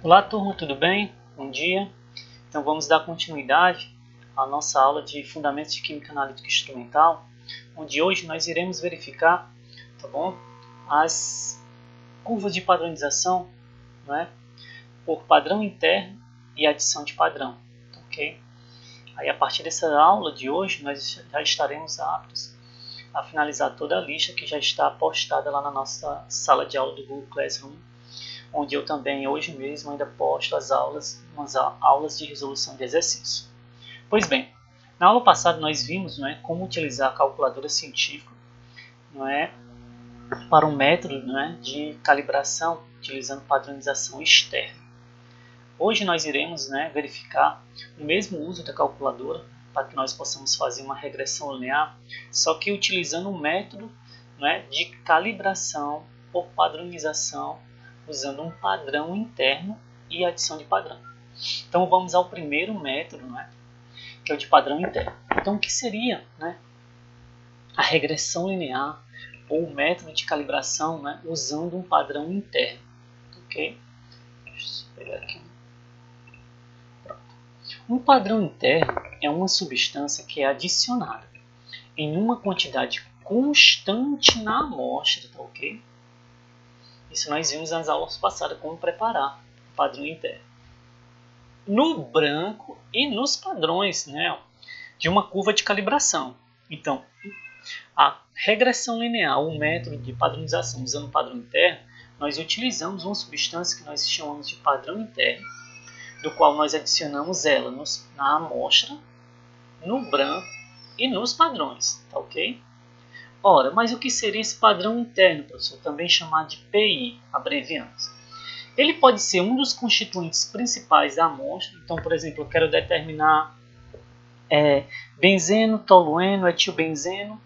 Olá turma, tudo bem? Bom dia. Então vamos dar continuidade à nossa aula de Fundamentos de Química Analítica Instrumental, onde hoje nós iremos verificar, tá bom, as curvas de padronização, né, por padrão interno e adição de padrão, ok? Aí a partir dessa aula de hoje nós já estaremos aptos a finalizar toda a lista que já está postada lá na nossa sala de aula do Google Classroom, onde eu também hoje mesmo ainda posto as aulas de resolução de exercício. Pois bem, na aula passada nós vimos, não é, como utilizar a calculadora científica, não é, para um método, não é, de calibração utilizando padronização externa. Hoje nós iremos, né, verificar o mesmo uso da calculadora para que nós possamos fazer uma regressão linear, só que utilizando um método, não é, de calibração ou padronização usando um padrão interno e adição de padrão. Então vamos ao primeiro método, né, que é o de padrão interno. Então o que seria, né, a regressão linear ou o método de calibração, né, usando um padrão interno? Ok? Deixa eu pegar aqui. Pronto. Um padrão interno é uma substância que é adicionada em uma quantidade constante na amostra, tá ok? Isso nós vimos nas aulas passadas como preparar o padrão interno. No branco e nos padrões, né, de uma curva de calibração. Então, a regressão linear, o método de padronização usando o padrão interno, nós utilizamos uma substância que nós chamamos de padrão interno, do qual nós adicionamos ela na amostra, no branco e nos padrões, tá ok? Ora, mas o que seria esse padrão interno, professor? Também chamado de PI, abreviamos. Ele pode ser um dos constituintes principais da amostra. Então, por exemplo, eu quero determinar benzeno, tolueno, etilbenzeno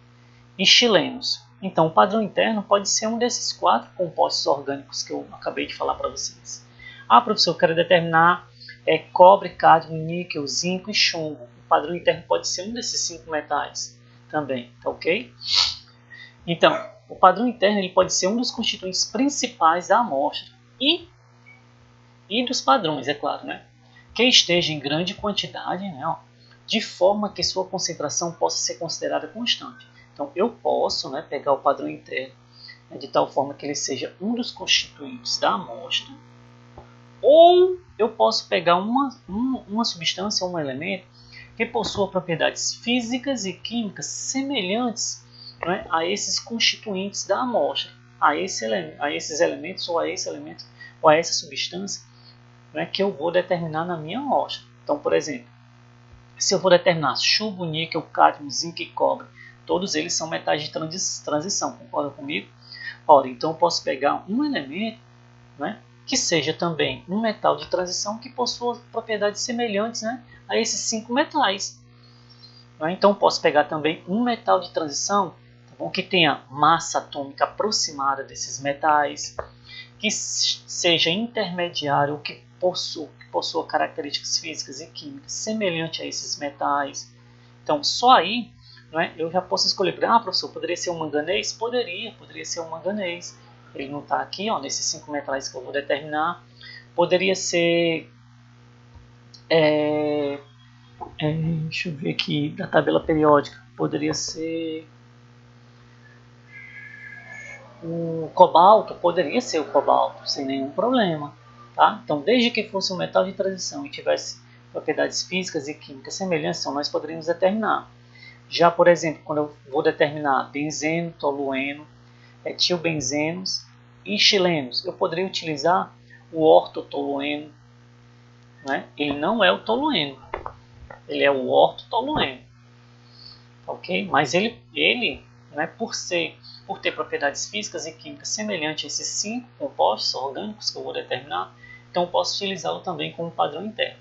e xilenos. Então, o padrão interno pode ser um desses 4 compostos orgânicos que eu acabei de falar para vocês. Ah, professor, eu quero determinar cobre, cádmio, níquel, zinco e chumbo. O padrão interno pode ser um desses 5 metais também, tá ok? Então, o padrão interno ele pode ser um dos constituintes principais da amostra e dos padrões, é claro, né? Que esteja em grande quantidade, né? De forma que sua concentração possa ser considerada constante. Então, eu posso, né, pegar o padrão interno, né, de tal forma que ele seja um dos constituintes da amostra, ou eu posso pegar uma substância ou um elemento que possua propriedades físicas e químicas semelhantes, né, a esses constituintes da amostra, a esses elementos ou a esse elemento ou a essa substância, né, que eu vou determinar na minha amostra. Então, por exemplo, se eu vou determinar chumbo, níquel, cádmio, zinco e cobre, todos eles são metais de transição, concorda comigo? Ora, então eu posso pegar um elemento, né, que seja também um metal de transição que possua propriedades semelhantes, né, a esses 5 metais. Então eu posso pegar também um metal de transição, tá bom, que tenha massa atômica aproximada desses metais, que seja intermediário, que possua características físicas e químicas semelhantes a esses metais. Então, só aí, né, eu já posso escolher. Ah, professor, poderia ser um manganês? Poderia ser um manganês. Ele não está aqui, ó, nesses 5 metais que eu vou determinar. Poderia ser... deixa eu ver aqui, da tabela periódica. Poderia ser... o cobalto, poderia ser o cobalto, sem nenhum problema. Tá? Então, desde que fosse um metal de transição e tivesse propriedades físicas e químicas semelhantes, então nós poderíamos determinar. Já, por exemplo, quando eu vou determinar benzeno, tolueno, etilbenzenos e xilenos, eu poderia utilizar o ortotolueno. Né? Ele não é o tolueno, ele é o ortotolueno. Ok? Mas ele né, por ter propriedades físicas e químicas semelhantes a esses 5 compostos orgânicos que eu vou determinar, então eu posso utilizá-lo também como padrão interno.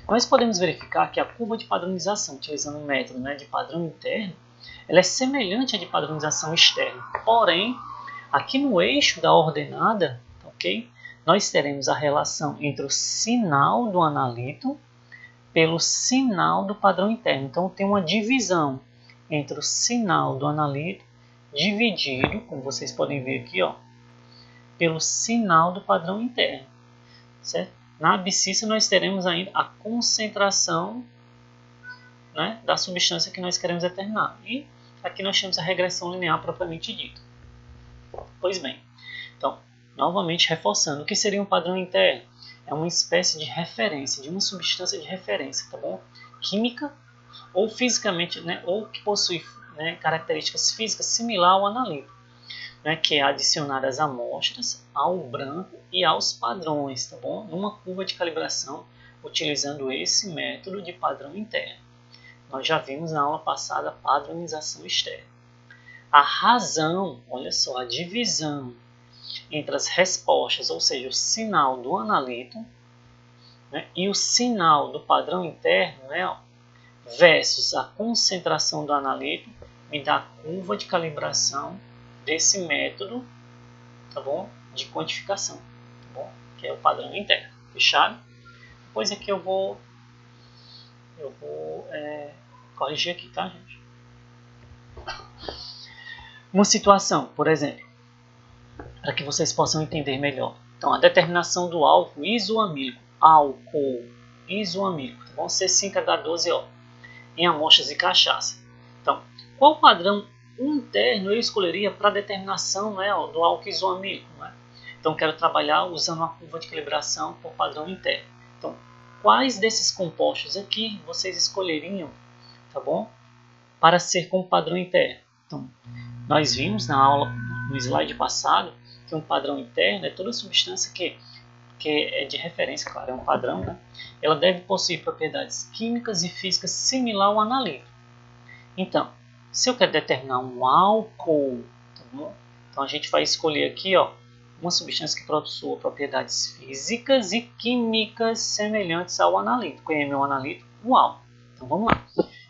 Nós podemos verificar que a curva de padronização, utilizando o método, né, de padrão interno, ela é semelhante à de padronização externa. Porém, aqui no eixo da ordenada, ok, nós teremos a relação entre o sinal do analito pelo sinal do padrão interno. Então, tem uma divisão entre o sinal do analito dividido, como vocês podem ver aqui, ó, pelo sinal do padrão interno, certo? Na abscissa nós teremos ainda a concentração, né, da substância que nós queremos determinar. E aqui nós temos a regressão linear propriamente dita. Pois bem, então, novamente reforçando, o que seria um padrão interno? É uma espécie de referência, de uma substância de referência, tá bom? Química ou fisicamente, né, ou que possui, né, características físicas similar ao analítico, né, que é adicionar as amostras ao branco e aos padrões, tá bom? Numa curva de calibração, utilizando esse método de padrão interno. Nós já vimos na aula passada a padronização externa. A razão, olha só, a divisão entre as respostas, ou seja, o sinal do analito, né, e o sinal do padrão interno, né, versus a concentração do analito, me dá a curva de calibração desse método, tá bom, de quantificação, tá bom, que é o padrão interno. Fechado? Depois aqui eu vou corrigir aqui, tá, gente? Uma situação, por exemplo, para que vocês possam entender melhor. Então, a determinação do álcool isoamílico, tá bom? C5H12O, em amostras de cachaça. Então, qual padrão interno eu escolheria para a determinação, né, do álcool isoamílico? Né? Então, quero trabalhar usando uma curva de calibração por padrão interno. Então, quais desses compostos aqui vocês escolheriam, tá bom, para ser como padrão interno? Então, nós vimos na aula, no slide passado, que um padrão interno é toda substância que é de referência, claro, é um padrão, né? Ela deve possuir propriedades químicas e físicas similar ao analítico. Então, se eu quero determinar um álcool, tá bom? Então a gente vai escolher aqui, ó, uma substância que possua propriedades físicas e químicas semelhantes ao analítico. Quem é meu analítico? O álcool. Então vamos lá.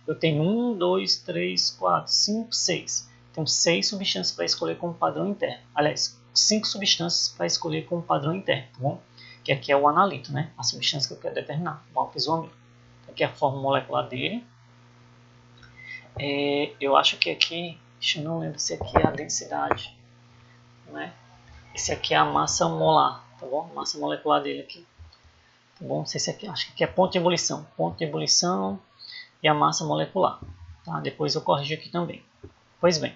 Eu tenho 1, 2, 3, 4, 5, 6. Tenho 6 substâncias para escolher como padrão interno. Aliás, 5 substâncias para escolher como padrão interno, tá bom? Que aqui é o analito, né? A substância que eu quero determinar, o álcool isoamílico. Aqui é a forma molecular dele. Eu acho que aqui, eu não lembro se aqui é a densidade, né? Esse aqui é a massa molar, tá bom? Massa molecular dele aqui, tá bom? Não sei se aqui, acho que aqui é ponto de ebulição e a massa molecular, tá? Depois eu corrijo aqui também. Pois bem,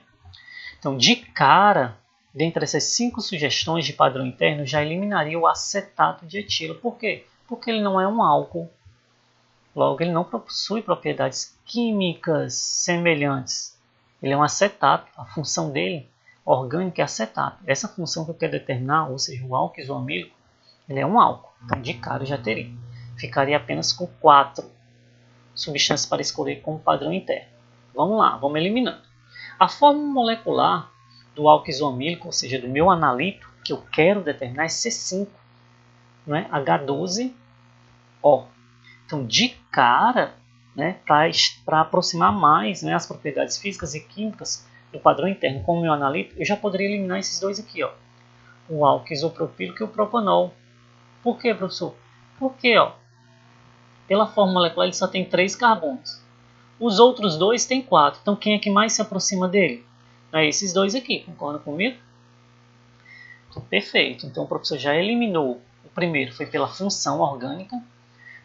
então de cara, dentre essas 5 sugestões de padrão interno, já eliminaria o acetato de etilo. Por quê? Porque ele não é um álcool. Logo, ele não possui propriedades químicas semelhantes. Ele é um acetato. A função dele, orgânica, é acetato. Essa função que eu quero determinar, ou seja, o álcool isoamílico, ele é um álcool. Então, de cara, eu já teria. Ficaria apenas com 4 substâncias para escolher como padrão interno. Vamos lá, vamos eliminando. A forma molecular do álcool isoamílico, ou seja, do meu analito, que eu quero determinar, é C5, não é? H12O. Então, de cara, né, para aproximar mais, né, as propriedades físicas e químicas do padrão interno com o meu analito, eu já poderia eliminar esses dois aqui, ó, o álcool isopropílico e o propanol. Por quê, professor? Porque, ó, pela forma molecular ele só tem 3 carbonos. Os outros dois têm 4. Então, quem é que mais se aproxima dele? É esses dois aqui, concordam comigo? Então, perfeito. Então, o professor já eliminou. O primeiro foi pela função orgânica.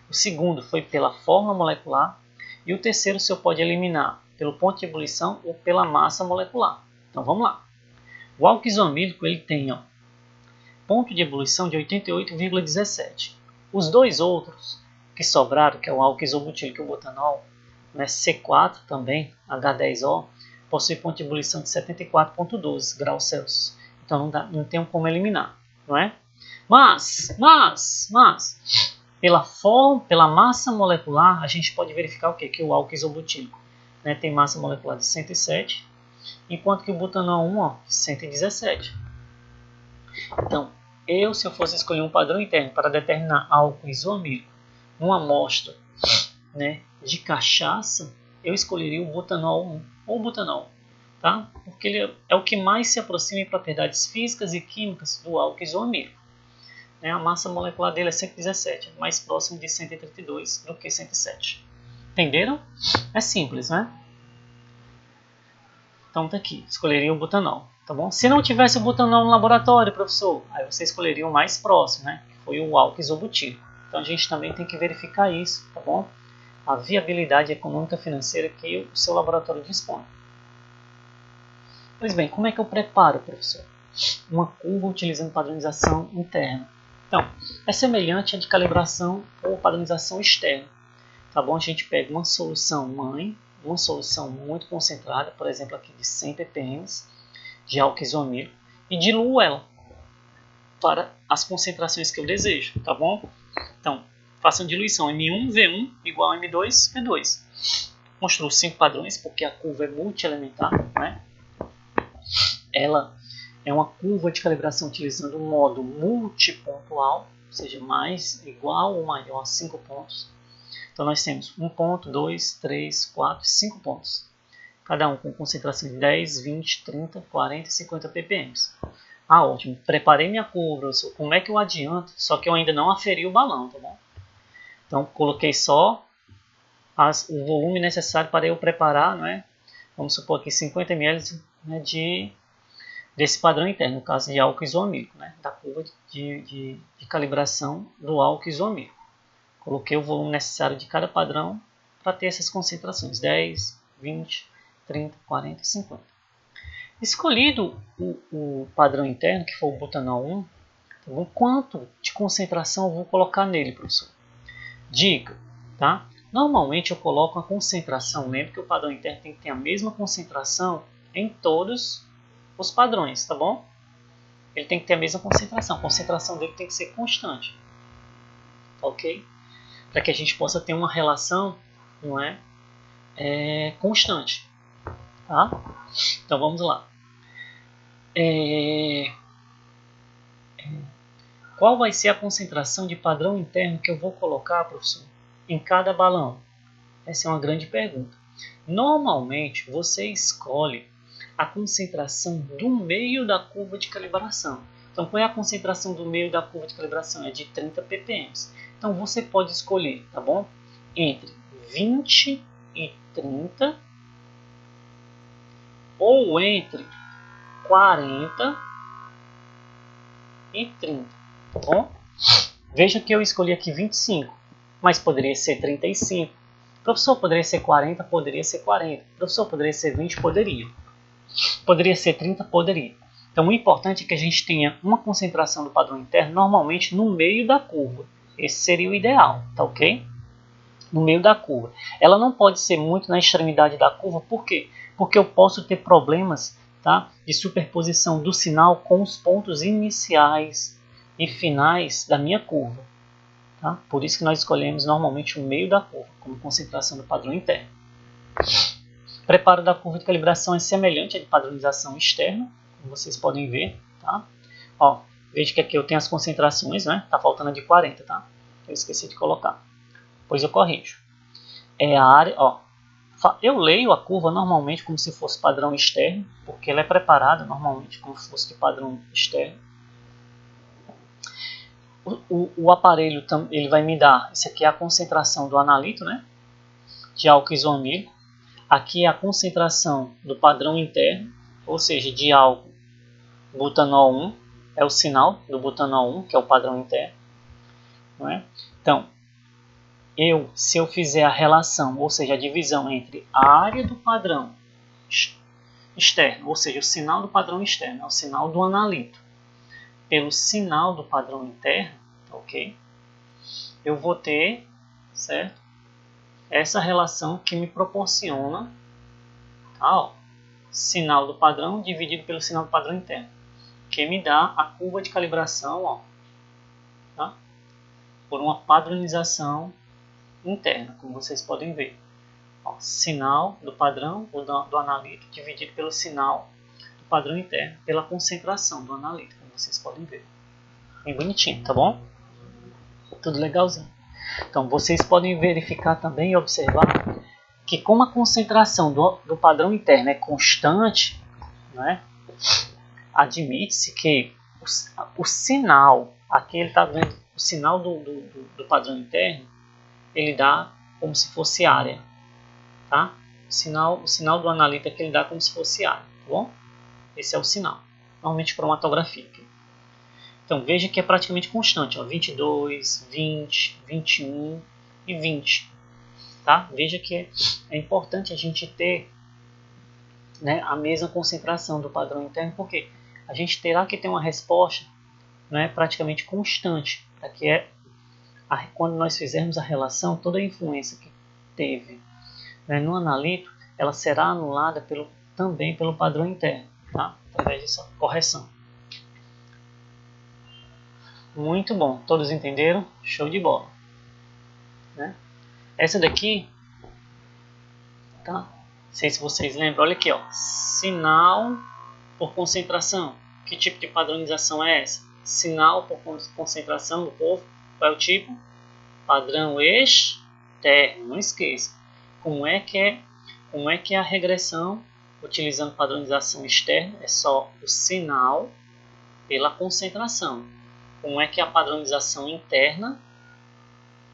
O segundo foi pela forma molecular. E o terceiro o senhor pode eliminar pelo ponto de ebulição ou pela massa molecular. Então, vamos lá. O álcool isoamílico ele tem, ó, ponto de ebulição de 88,17. Os dois outros que sobraram, que é o álcool isobutílico e o butanol, né, C4 também, H10O, possui ponto de ebulição de 74,12 graus Celsius. Então não tem como eliminar, não é? Mas, pela massa molecular, a gente pode verificar o quê? Que o álcool isobutílico, né, tem massa molecular de 107, enquanto que o butanol 1, ó, 117. Então, se eu fosse escolher um padrão interno para determinar álcool isoamílico numa amostra, né, de cachaça, eu escolheria o butanol 1 ou butanol, tá? Porque ele é o que mais se aproxima em propriedades físicas e químicas do álcool isoamílico. Né? A massa molecular dele é 117, mais próximo de 132 do que 107. Entenderam? É simples, né? Então tá aqui, escolheria o butanol, tá bom? Se não tivesse o butanol no laboratório, professor, aí você escolheria o mais próximo, né? Que foi o álcool isobutílico. Então a gente também tem que verificar isso, tá bom? A viabilidade econômica financeira que o seu laboratório dispõe. Pois bem, como é que eu preparo, professor? Uma curva utilizando padronização interna. Então, é semelhante à de calibração ou padronização externa. Tá bom? A gente pega uma solução mãe, uma solução muito concentrada, por exemplo, aqui de 100 ppm de álcool isomílico, e diluo ela para as concentrações que eu desejo, tá bom? Então, faço a diluição M1, V1 igual a M2, V2. Construo 5 padrões, porque a curva é multielementar, né? Ela é uma curva de calibração utilizando um modo multipontual, ou seja, mais, igual ou maior a 5 pontos. Então nós temos 1 ponto, 2, 3, 4, 5 pontos. Cada um com concentração de 10, 20, 30, 40 e 50 ppm. Ah, ótimo. Preparei minha curva, professor. Como é que eu adianto? Só que eu ainda não aferi o balão, tá bom? Então coloquei só o volume necessário para eu preparar, não é? Vamos supor aqui 50 ml, né, desse padrão interno, no caso de álcool isomílico, né, da curva de calibração do álcool isomílico. Coloquei o volume necessário de cada padrão para ter essas concentrações, 10, 20, 30, 40 e 50. Escolhido o padrão interno, que for o butanol 1, então, quanto de concentração eu vou colocar nele, professor? Dica, tá? Normalmente eu coloco a concentração, lembre que o padrão interno tem que ter a mesma concentração em todos os padrões, tá bom? Ele tem que ter a mesma concentração, a concentração dele tem que ser constante, ok? Para que a gente possa ter uma relação, não é, constante, tá? Então vamos lá. Qual vai ser a concentração de padrão interno que eu vou colocar, professor, em cada balão? Essa é uma grande pergunta. Normalmente você escolhe a concentração do meio da curva de calibração. Então, qual é a concentração do meio da curva de calibração? É de 30 ppm. Então, você pode escolher, tá bom? Entre 20 e 30 ou entre 40 e 30, tá bom? Veja que eu escolhi aqui 25, mas poderia ser 35. Professor, poderia ser 40? Poderia ser 40. Professor, poderia ser 20? Poderia. Poderia ser 30? Poderia. Então, o importante é que a gente tenha uma concentração do padrão interno normalmente no meio da curva. Esse seria o ideal, tá ok? No meio da curva. Ela não pode ser muito na extremidade da curva, por quê? Porque eu posso ter problemas, tá, de superposição do sinal com os pontos iniciais e finais da minha curva. Tá? Por isso que nós escolhemos normalmente o meio da curva como concentração do padrão interno. O preparo da curva de calibração é semelhante à de padronização externa, como vocês podem ver. Tá? Ó, veja que aqui eu tenho as concentrações, né? Tá faltando a de 40, tá? Eu esqueci de colocar. Pois eu corrijo. É a área, ó. Eu leio a curva normalmente como se fosse padrão externo, porque ela é preparada normalmente como se fosse de padrão externo. O aparelho ele vai me dar, isso aqui é a concentração do analito, né, de álcool isomílico. Aqui é a concentração do padrão interno, ou seja, de álcool butanol 1, é o sinal do butanol 1, que é o padrão interno. Não é? Então, se eu fizer a relação, ou seja, a divisão entre a área do padrão externo, ou seja, o sinal do padrão externo, é o sinal do analito, pelo sinal do padrão interno, ok? Eu vou ter, certo? Essa relação que me proporciona, tá, ó, sinal do padrão dividido pelo sinal do padrão interno, que me dá a curva de calibração, ó, tá? Por uma padronização interna, como vocês podem ver. Ó, sinal do padrão do analito dividido pelo sinal do padrão interno, pela concentração do analito, como vocês podem ver. Bem bonitinho, tá bom? Tudo legalzinho. Então, vocês podem verificar também e observar que como a concentração do padrão interno é constante, né, admite-se que o sinal, aqui ele está vendo o sinal do padrão interno, ele dá como se fosse área. Tá? O sinal do analito aqui ele dá como se fosse área. Tá bom? Esse é o sinal. Normalmente cromatografia. Aqui. Então veja que é praticamente constante, ó, 22, 20, 21 e 20. Tá? Veja que é importante a gente ter, né, a mesma concentração do padrão interno, porque a gente terá que ter uma resposta, né, praticamente constante, para que quando nós fizermos a relação, toda a influência que teve, né, no analito, ela será anulada também pelo padrão interno, tá? Através dessa correção. Muito bom, todos entenderam? Show de bola. Né? Essa daqui, tá? Não sei se vocês lembram, olha aqui, ó, sinal por concentração. Que tipo de padronização é essa? Sinal por concentração do povo. Qual é o tipo? Padrão externo. Não esqueça. Como é que é a regressão utilizando padronização externa? É só o sinal pela concentração. Como é que é a padronização interna?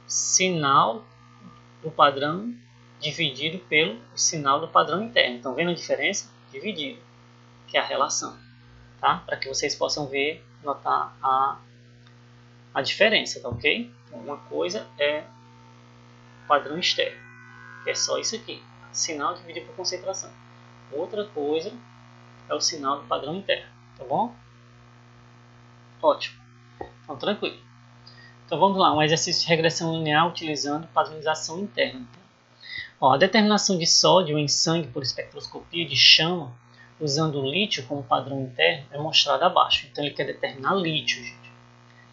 Sinal do padrão dividido pelo sinal do padrão interno. Estão vendo a diferença? Dividido, que é a relação. Tá? Para que vocês possam ver, notar a diferença, tá ok? Então, uma coisa é padrão externo, que é só isso aqui, sinal dividido por concentração. Outra coisa é o sinal do padrão interno, tá bom? Ótimo. Então, tranquilo. Então, vamos lá, um exercício de regressão linear utilizando padronização interna. Ó, a determinação de sódio em sangue por espectroscopia de chama, usando o lítio como padrão interno, é mostrada abaixo. Então, ele quer determinar lítio, gente.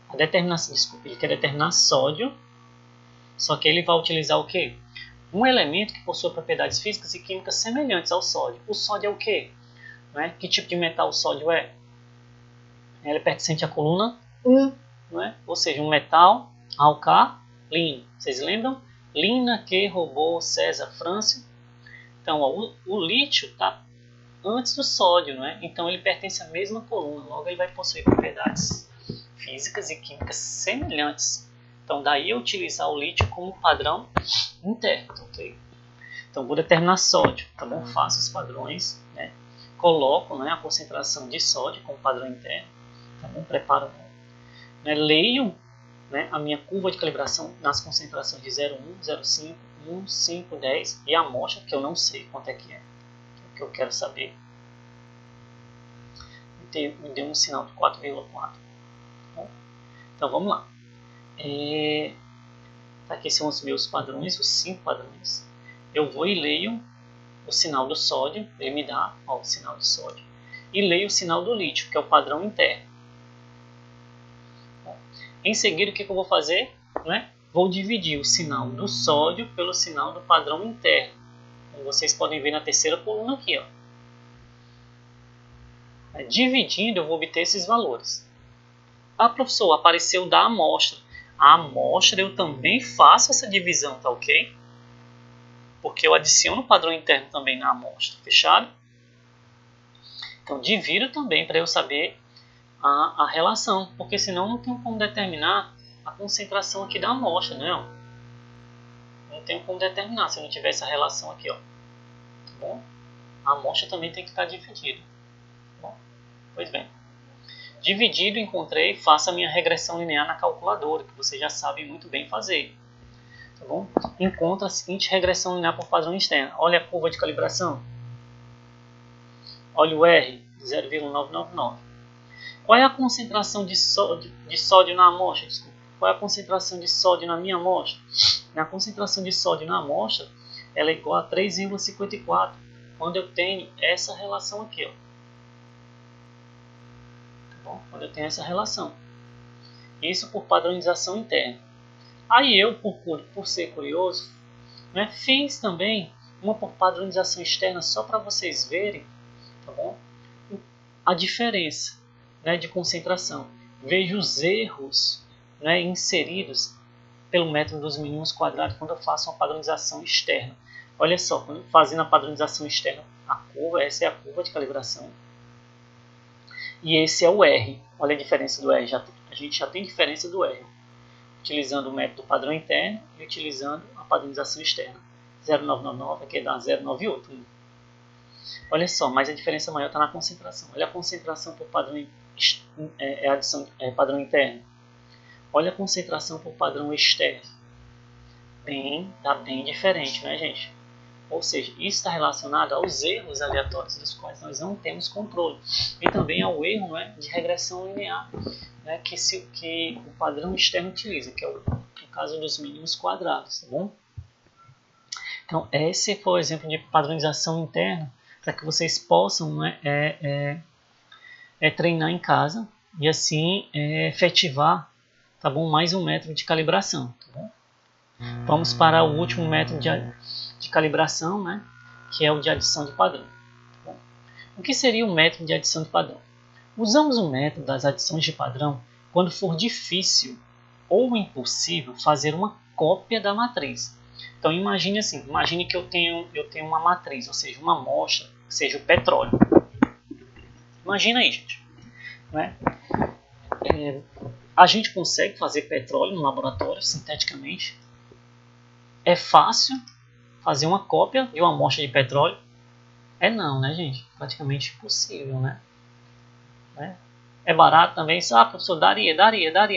A determinação, desculpa, ele quer determinar sódio, só que ele vai utilizar o quê? Um elemento que possui propriedades físicas e químicas semelhantes ao sódio. O sódio é o quê? Não é? Que tipo de metal o sódio é? Ele é pertencente à coluna 1, não é? Ou seja, um metal alcalino. Vocês lembram? Lina, que roubou César Frâncio. Então, ó, o lítio está antes do sódio, não é? Então ele pertence à mesma coluna, logo ele vai possuir propriedades físicas e químicas semelhantes. Então daí eu utilizar o lítio como padrão interno, ok? Então vou determinar sódio, tá bom? Faço os padrões, né? Coloco, né, a concentração de sódio como padrão interno, tá bom? Preparo, né? Leio, né, a minha curva de calibração nas concentrações de 0,1, 0,5, 1, 5, 10 e a amostra, que eu não sei quanto é que é, que eu quero saber. Me deu um sinal de 4,4. Então vamos lá. Aqui são os meus padrões, os 5 padrões. Eu vou e leio o sinal do sódio, ele me dá, ó, o sinal de sódio. E leio o sinal do lítio, que é o padrão interno. Bom, em seguida, o que eu vou fazer? Né? Vou dividir o sinal do sódio pelo sinal do padrão interno. Como vocês podem ver na terceira coluna aqui, ó. Dividindo, eu vou obter esses valores. Ah, professor, apareceu da amostra. A amostra eu também faço essa divisão, tá ok? Porque eu adiciono o padrão interno também na amostra, fechado? Então divido também para eu saber a relação, porque senão não tenho como determinar a concentração aqui da amostra, né? Não tenho como determinar se eu não tiver essa relação aqui, ó. Tá bom? A amostra também tem que estar dividida. Bom, pois bem. Dividido, encontrei, faço a minha regressão linear na calculadora, que vocês já sabem muito bem fazer. Tá bom? Encontro a seguinte regressão linear por padrão externo. Olha a curva de calibração. Olha o R, 0,999. Qual é a concentração de sódio na amostra? Desculpa. Qual é a concentração de sódio na minha amostra? A concentração de sódio na amostra ela é igual a 3,54, quando eu tenho essa relação aqui, ó. Quando eu tenho essa relação. Isso por padronização interna. Aí eu, por ser curioso, né, fiz também uma por padronização externa só para vocês verem, tá bom? A diferença, né, de concentração. Veja os erros, né, inseridos pelo método dos mínimos quadrados quando eu faço uma padronização externa. Olha só, fazendo a padronização externa, a curva, essa é a curva de calibração. E esse é o R. Olha a diferença do R. A gente já tem diferença do R. Utilizando o método padrão interno e utilizando a padronização externa. 0,999 aqui dá 0,98. Olha só, mas a diferença maior está na concentração. Olha a concentração por padrão padrão interno. Olha a concentração por padrão externo. Tá bem diferente, né, gente? Ou seja, isso está relacionado aos erros aleatórios dos quais nós não temos controle. E também ao erro, né, de regressão linear, né, que o padrão externo utiliza, que é o caso dos mínimos quadrados, tá bom? Então, esse foi o exemplo de padronização interna, para que vocês possam, né, treinar em casa e assim efetivar, tá bom, mais um método de calibração. Tá bom? Vamos para o último método de calibração, né, que é o de adição de padrão. Tá bom? O que seria o método de adição de padrão? Usamos o método das adições de padrão quando for difícil ou impossível fazer uma cópia da matriz. Então imagine assim, imagine que eu tenho uma matriz, ou seja, uma amostra, que seja o petróleo. Imagina aí, gente. Né? A gente consegue fazer petróleo no laboratório sinteticamente. É fácil fazer uma cópia de uma amostra de petróleo? Não, né, gente? Praticamente impossível, né? É barato também? Professor, daria,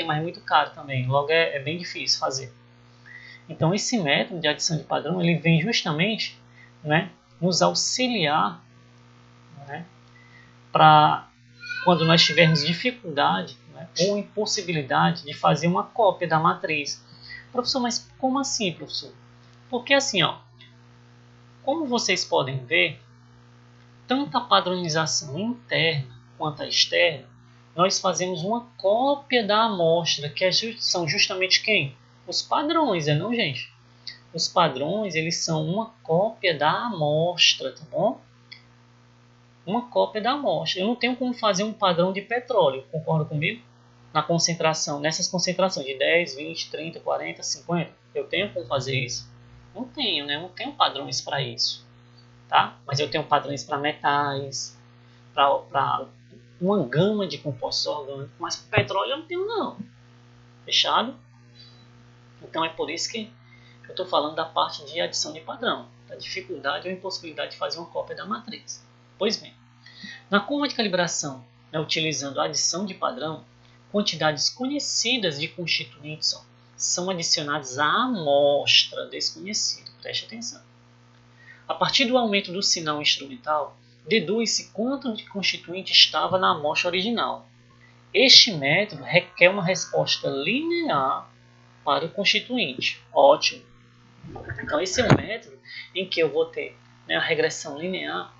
mas é muito caro também. Logo é bem difícil fazer. Então esse método de adição de padrão ele vem justamente, né, nos auxiliar, né, para quando nós tivermos dificuldade, né, ou impossibilidade de fazer uma cópia da matriz. Professor, mas como assim, professor? Porque assim, ó, como vocês podem ver, tanto a padronização interna quanto a externa, nós fazemos uma cópia da amostra, que são justamente quem? Os padrões, não, gente? Os padrões, eles são uma cópia da amostra, tá bom? Uma cópia da amostra. Eu não tenho como fazer um padrão de petróleo, concorda comigo? Na concentração, nessas concentrações de 10, 20, 30, 40, 50. Eu tenho como fazer isso? Não tenho, né? Eu não tenho padrões para isso, tá? Mas eu tenho padrões para metais, para uma gama de compostos orgânicos, mas para petróleo eu não tenho, não. Fechado? Então é por isso que eu estou falando da parte de adição de padrão, da dificuldade ou impossibilidade de fazer uma cópia da matriz. Pois bem, na curva de calibração, né, utilizando a adição de padrão, quantidades conhecidas de constituintes são adicionadas à amostra desconhecida. Preste atenção. A partir do aumento do sinal instrumental, deduz-se quanto de constituinte estava na amostra original. Este método requer uma resposta linear para o constituinte. Ótimo. Então esse é um método em que eu vou ter, né, a regressão linear,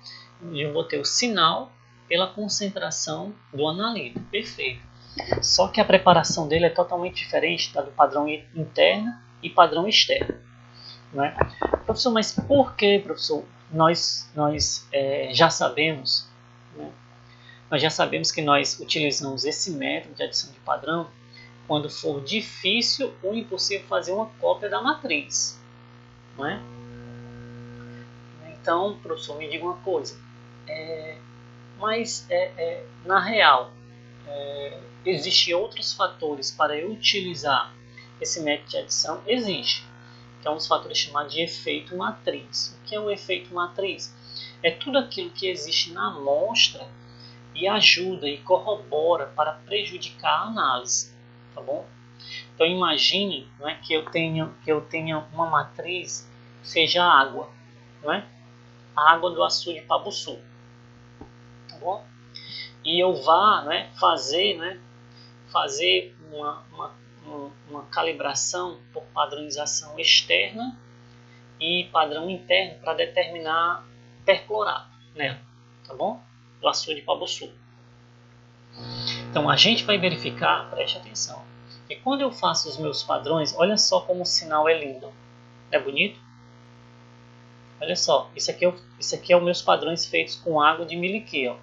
e eu vou ter o sinal pela concentração do analito. Perfeito. Só que a preparação dele é totalmente diferente da do padrão interno e padrão externo. Né? Professor, mas por que, professor, nós já sabemos, né? Nós já sabemos que nós utilizamos esse método de adição de padrão quando for difícil ou impossível fazer uma cópia da matriz. Não é? Então, professor, me diga uma coisa. Na real, existem outros fatores para eu utilizar esse método de adição? Existe, que é um dos fatores chamados de efeito matriz. O que é o efeito matriz? É tudo aquilo que existe na amostra e ajuda e corrobora para prejudicar a análise. Tá bom? Então imagine, não é, que eu tenha uma matriz, seja água, não é? A água do açude de Pabuçu, tá bom? E eu vá, né, fazer uma calibração por padronização externa e padrão interno para determinar perclorato nela, tá bom? Do açude de Pabuçu. Então a gente vai verificar, preste atenção, e quando eu faço os meus padrões, olha só como o sinal é lindo. É bonito? Olha só, isso aqui é os meus padrões feitos com água de Miliquê. Ó.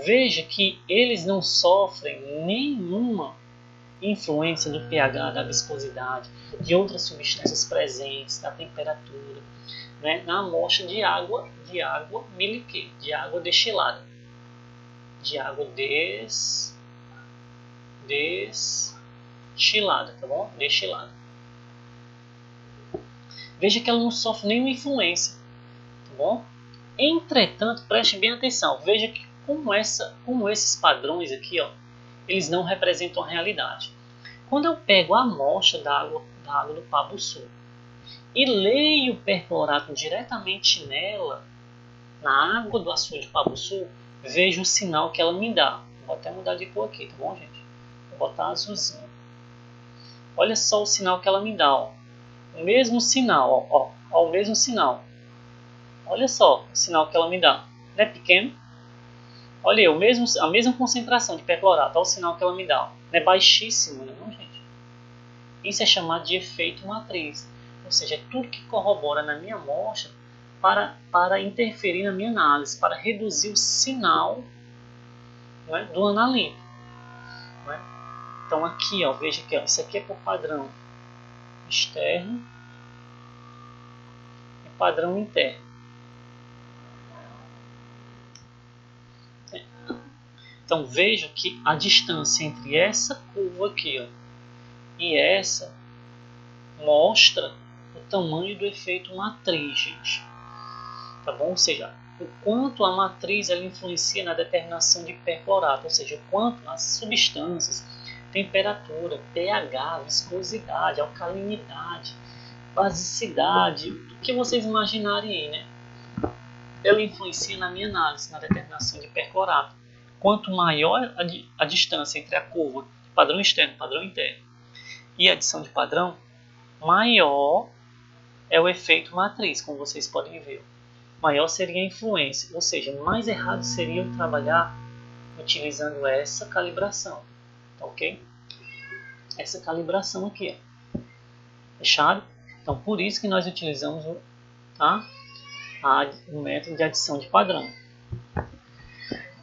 Veja que eles não sofrem nenhuma influência do pH, da viscosidade, de outras substâncias presentes, da temperatura, né? Na amostra de água Miliquê, de água destilada. De água destilada, tá bom? Destilada. Veja que ela não sofre nenhuma influência, tá bom? Entretanto, preste bem atenção, veja que como esses padrões aqui, ó, eles não representam a realidade. Quando eu pego a amostra da água do Pabuçu e leio o perclorato diretamente nela, na água do açude de Pabuçu, vejo o sinal que ela me dá. Vou até mudar de cor aqui, tá bom, gente? Vou botar azulzinho. Olha só o sinal que ela me dá, ó. O mesmo sinal, ó, o mesmo sinal. Olha só o sinal que ela me dá. Não é pequeno? Olha aí, a mesma concentração de perclorato, olha o sinal que ela me dá. Não é baixíssimo, não, gente? Isso é chamado de efeito matriz. Ou seja, é tudo que corrobora na minha amostra para interferir na minha análise, para reduzir o sinal, não é, do analítico. Não é? Então aqui, ó, veja aqui, ó, isso aqui é por padrão externo e padrão interno. Então veja que a distância entre essa curva aqui, ó, e essa mostra o tamanho do efeito matriz, gente. Tá bom? Ou seja, o quanto a matriz ela influencia na determinação de perclorato, ou seja, o quanto as substâncias, temperatura, pH, viscosidade, alcalinidade, basicidade, o que vocês imaginarem aí, né? Ela influencia na minha análise, na determinação de perclorato. Quanto maior a distância entre a curva de padrão externo e padrão interno e a adição de padrão, maior é o efeito matriz, como vocês podem ver. Maior seria a influência, ou seja, mais errado seria eu trabalhar utilizando essa calibração, tá ok? Essa calibração aqui, ó. Fechado? Então, por isso que nós utilizamos o método de adição de padrão.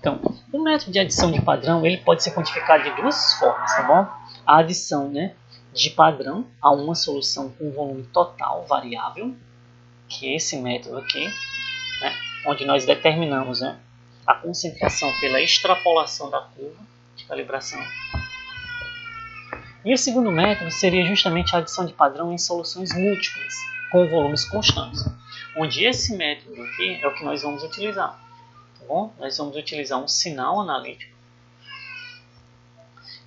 Então, o método de adição de padrão ele pode ser quantificado de duas formas, tá bom? A adição, né, de padrão a uma solução com volume total variável, que é esse método aqui, né, onde nós determinamos, né, a concentração pela extrapolação da curva de calibração. E o segundo método seria justamente a adição de padrão em soluções múltiplas, com volumes constantes, onde esse método aqui é o que nós vamos utilizar. Tá bom? Nós vamos utilizar um sinal analítico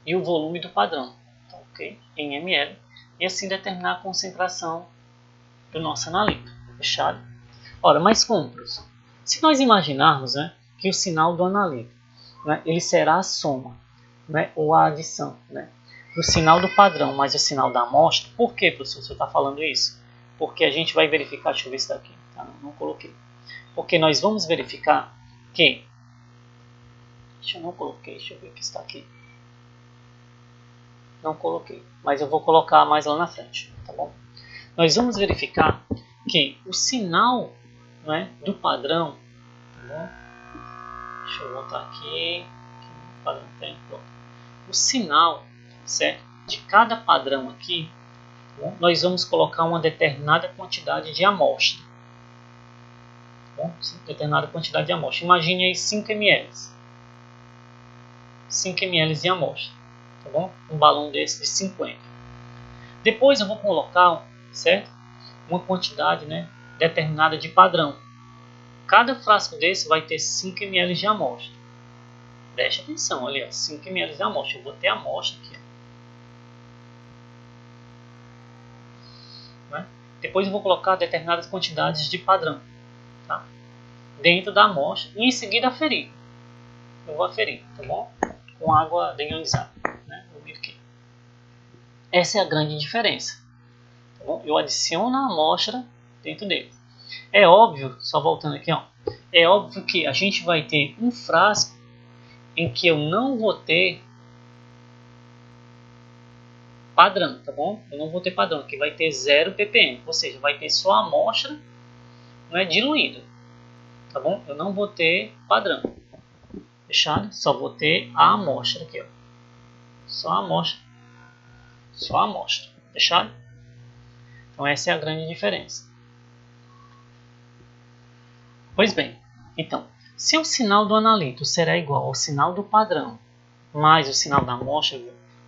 e o volume do padrão, tá, ok? Em ml, e assim determinar a concentração do nosso analítico. Fechado? Ora, mas como, professor? Se nós imaginarmos, né, que o sinal do analítico, né, ele será a soma, né, ou a adição, né, do sinal do padrão mais o sinal da amostra. Por que, professor, você está falando isso? Porque a gente vai verificar, deixa eu ver se está aqui, tá? Não coloquei. Porque nós vamos verificar que, deixa eu ver que está aqui. Não coloquei, mas eu vou colocar mais lá na frente, tá bom? Nós vamos verificar que o sinal, né, do padrão, tá bom? Deixa eu voltar aqui, o padrão tem, pronto. O sinal, certo, de cada padrão aqui, tá bom? Nós vamos colocar uma determinada quantidade de amostra. Tá bom? Determinada quantidade de amostra. Imagine aí 5 ml. 5 ml de amostra. Tá bom? Um balão desse de 50. Depois eu vou colocar, certo, uma quantidade, né, determinada de padrão. Cada frasco desse vai ter 5 ml de amostra. Preste atenção, olha, 5 ml de amostra. Eu vou ter a amostra aqui. Né? Depois eu vou colocar determinadas quantidades de padrão, tá, dentro da amostra e em seguida aferir. Eu vou aferir, tá bom? Com água deionizada, né? Essa é a grande diferença. Tá bom? Eu adiciono a amostra dentro dele. É óbvio, só voltando aqui, ó, é óbvio que a gente vai ter um frasco em que eu não vou ter padrão, tá bom? Eu não vou ter padrão, que vai ter 0 ppm, ou seja, vai ter só a amostra, não é diluída, tá bom? Eu não vou ter padrão, fechado? Só vou ter a amostra aqui, ó. Só a amostra, fechado? Então essa é a grande diferença. Pois bem, então, se o sinal do analítico será igual ao sinal do padrão mais o sinal da amostra,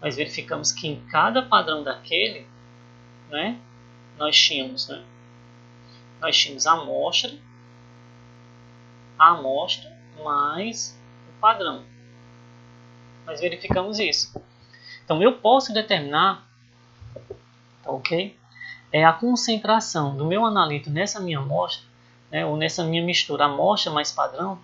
nós verificamos que em cada padrão daquele, né, nós tínhamos a amostra mais padrão. Nós verificamos isso. Então eu posso determinar, tá, ok? A concentração do meu analito nessa minha amostra, né, ou nessa minha mistura amostra mais padrão,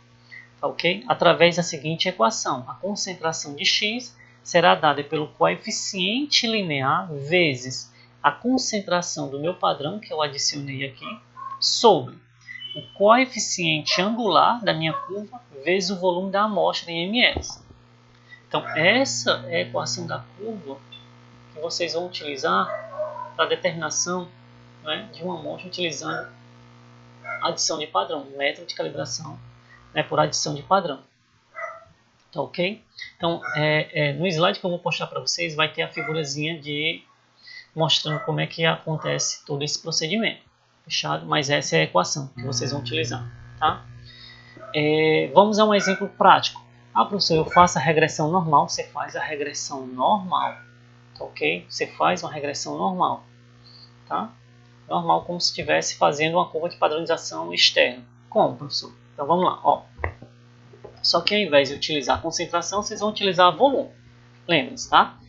tá, ok? Através da seguinte equação. A concentração de X será dada pelo coeficiente linear vezes a concentração do meu padrão, que eu adicionei aqui, sobre o coeficiente angular da minha curva vezes o volume da amostra em ml. Então, essa é a equação da curva que vocês vão utilizar para a determinação, né, de uma amostra utilizando adição de padrão, método de calibração, né, por adição de padrão. Tá, ok? Então, no slide que eu vou postar para vocês vai ter a figurazinha mostrando como é que acontece todo esse procedimento. Fechado? Mas essa é a equação que vocês vão utilizar. Tá? Vamos a um exemplo prático. Ah, professor, eu faço a regressão normal. Você faz a regressão normal. Tá, ok? Você faz uma regressão normal. Tá? Normal, como se estivesse fazendo uma curva de padronização externa. Como, professor? Então vamos lá. Ó. Só que ao invés de utilizar a concentração, vocês vão utilizar volume. Lembre-se, tá?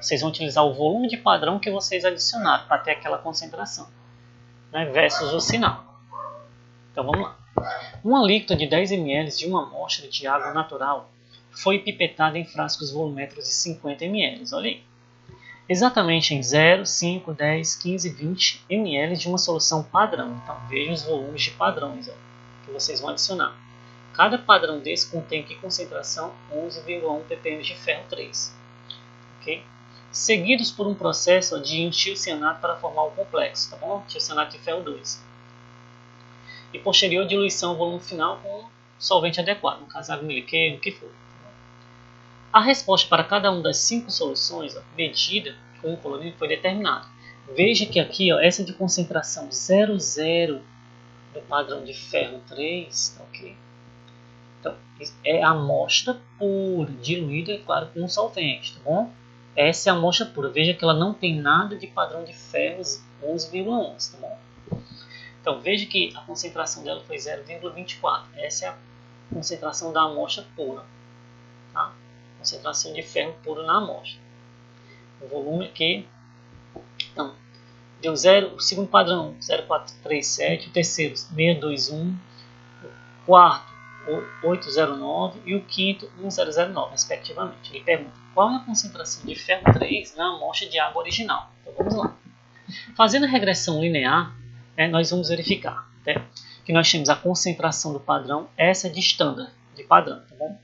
Vocês vão utilizar o volume de padrão que vocês adicionaram para ter aquela concentração, né, versus o sinal. Então vamos lá. Uma alíquota de 10 ml de uma amostra de água natural foi pipetada em frascos volumétricos de 50 ml. Olha aí. Exatamente em 0, 5, 10, 15, 20 ml de uma solução padrão. Então veja os volumes de padrões, ó, que vocês vão adicionar. Cada padrão desse contém que concentração? 11,1 ppm de ferro 3. Okay? Seguidos por um processo de enchiocianato para formar o complexo, tá bom? Enchiocianato de ferro 2. E posterior diluição ao volume final com solvente adequado, no caso água miliqueira, o que for. A resposta para cada uma das 5 soluções, ó, medida com o colorido, foi determinada. Veja que aqui, ó, essa de concentração 0,0 do padrão de ferro 3, tá, ok? Então, é a amostra pura, diluída, é claro, com solvente, tá bom? Essa é a amostra pura. Veja que ela não tem nada de padrão de ferros 11,11, tá bom? Então, veja que a concentração dela foi 0,24. Essa é a concentração da amostra pura, tá? Concentração de ferro puro na amostra. O volume aqui, então, deu 0, o segundo padrão 0,437, o terceiro 621, o quarto 809 e o quinto 1009, respectivamente. Ele pergunta qual é a concentração de ferro 3 na amostra de água original. Então vamos lá. Fazendo a regressão linear, nós vamos verificar, né, que nós temos a concentração do padrão, essa de estándar, de padrão, tá bom?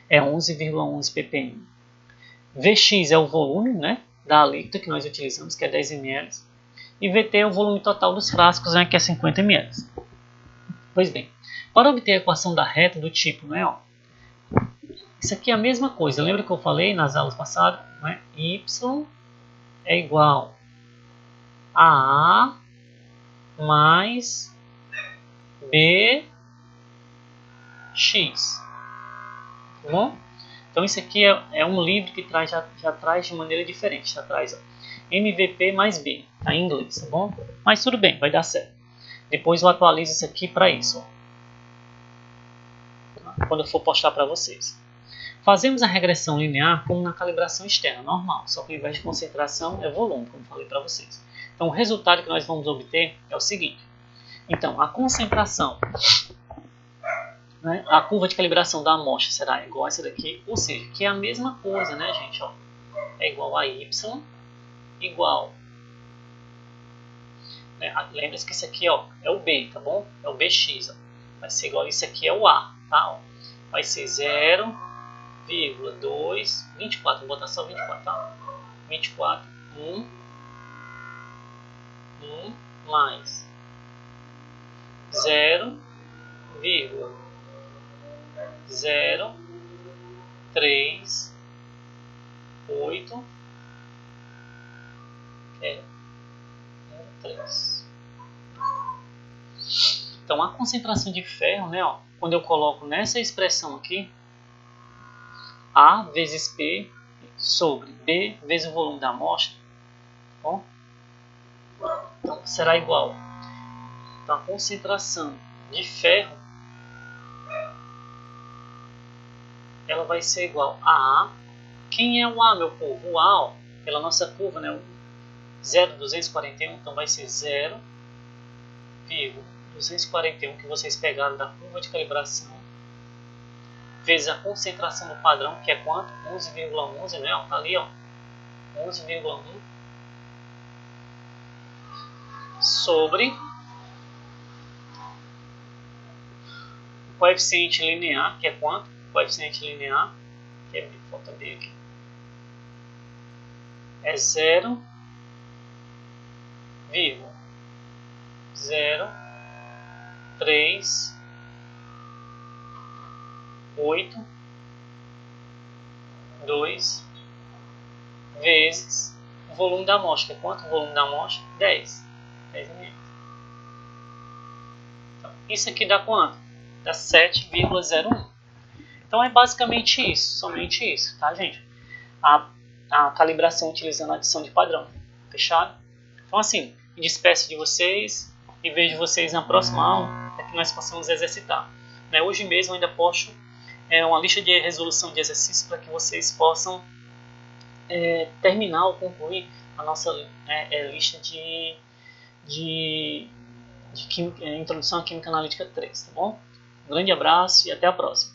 É 11,11 ppm. Vx é o volume, né, da alíquota que nós utilizamos, que é 10 ml. E Vt é o volume total dos frascos, né, que é 50 ml. Pois bem, para obter a equação da reta do tipo, né, ó, isso aqui é a mesma coisa. Lembra que eu falei nas aulas passadas? Né? Y é igual a A mais BX. Tá bom? Então isso aqui é um livro que já traz de maneira diferente. Já traz, ó, MVP mais B, tá em inglês, tá bom? Mas tudo bem, vai dar certo. Depois eu atualizo isso aqui para isso, ó, tá? Quando eu for postar para vocês. Fazemos a regressão linear como na calibração externa, normal, só que ao invés de concentração é volume, como falei para vocês. Então o resultado que nós vamos obter é o seguinte. Então a concentração, né, a curva de calibração da amostra será igual a essa daqui, ou seja, que é a mesma coisa, né, gente? Ó, é igual a Y igual. Né, lembra-se que isso aqui, ó, é o B, tá bom? É o BX. Ó. Vai ser igual a isso aqui, é o A, tá? Ó. Vai ser 0,2, 24, vou botar só 24, tá? 24, 1 mais 0,038 3. Então a concentração de ferro, né, ó, quando eu coloco nessa expressão aqui, A vezes P sobre B vezes o volume da amostra, tá bom? Então será igual. Então a concentração de ferro ela vai ser igual a A. Quem é o A, meu povo? O A, ó, pela nossa curva, né? 0,241, então vai ser 0,241 que vocês pegaram da curva de calibração, vezes a concentração do padrão, que é quanto? 11,11, né? Tá ali, ó, 11,1, sobre o coeficiente linear, que é quanto? O coeficiente linear, que é, falta B aqui, é 0,038 vezes o volume da amostra. Quanto o volume da amostra? 10 ml. Então, isso aqui dá quanto? Dá 7,01. Então é basicamente isso, somente isso, tá, gente? A calibração utilizando a adição de padrão. Fechado? Então, assim, me despeço de vocês e vejo vocês na próxima aula, para que nós possamos exercitar. Hoje mesmo eu ainda posto uma lista de resolução de exercícios para que vocês possam terminar ou concluir a nossa lista de introdução à Química Analítica 3, tá bom? Um grande abraço e até a próxima.